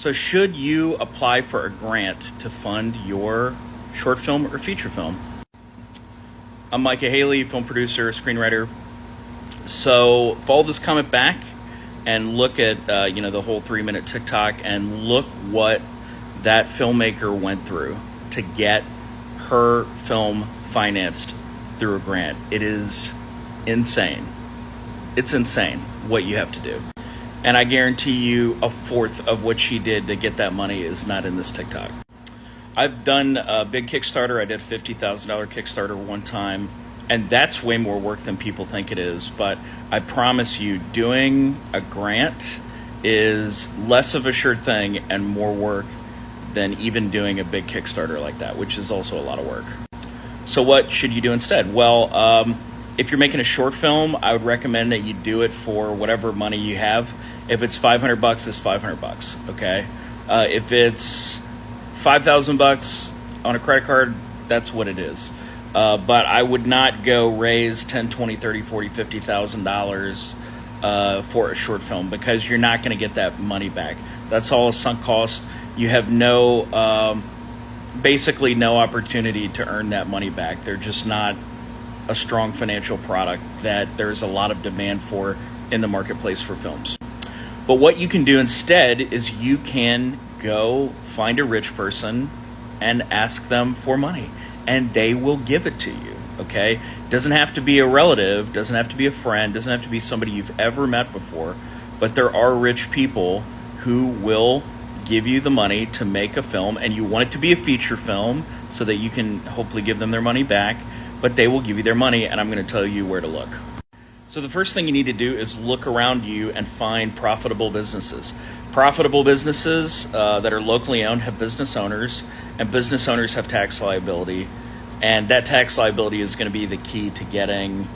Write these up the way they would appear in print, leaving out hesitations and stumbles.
So should you apply for a grant to fund your short film or feature film? I'm Micah Haley, film producer, screenwriter. So follow this comment back and look at the whole 3-minute TikTok and look what that filmmaker went through to get her film financed through a grant. It is insane. It's insane what you have to do. And I guarantee you a fourth of what she did to get that money is not in this TikTok. I've done a big Kickstarter. I did a $50,000 Kickstarter one time, and that's way more work than people think it is. But I promise you, doing a grant is less of a sure thing and more work than even doing a big Kickstarter like that, which is also a lot of work. So what should you do instead? Well, if you're making a short film, I would recommend that you do it for whatever money you have. If it's $500, it's $500, okay? If it's $5,000 on a credit card, that's what it is. But I would not go raise $10, $20, $30, $40, $50,000 for a short film, because you're not going to get that money back. That's all a sunk cost. You have basically no opportunity to earn that money back. They're just not a strong financial product that there's a lot of demand for in the marketplace for films. But what you can do instead is you can go find a rich person and ask them for money, and they will give it to you, okay? Doesn't have to be a relative, doesn't have to be a friend, doesn't have to be somebody you've ever met before, but there are rich people who will give you the money to make a film, and you want it to be a feature film so that you can hopefully give them their money back, but they will give you their money, and I'm going to tell you where to look. So the first thing you need to do is look around you and find profitable businesses. Profitable businesses that are locally owned have business owners, and business owners have tax liability, and that tax liability is going to be the key to getting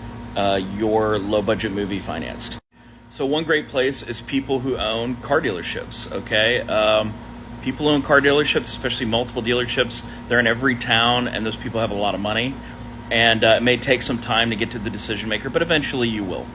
your low-budget movie financed. So one great place is people who own car dealerships, okay? People who own car dealerships, especially multiple dealerships, they're in every town, and those people have a lot of money. And it may take some time to get to the decision maker, but eventually you will.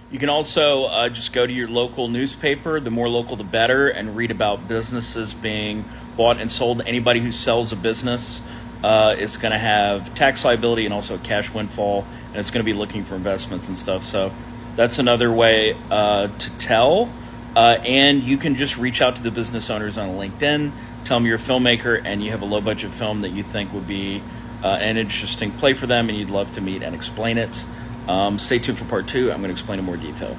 You can also just go to your local newspaper, the more local the better, and read about businesses being bought and sold. Anybody who sells a business is going to have tax liability and also a cash windfall, and it's going to be looking for investments and stuff. So that's another way to tell. And you can just reach out to the business owners on LinkedIn, tell them you're a filmmaker and you have a low budget film that you think would be an interesting play for them and you'd love to meet and explain it. Stay tuned for part 2. I'm going to explain in more detail.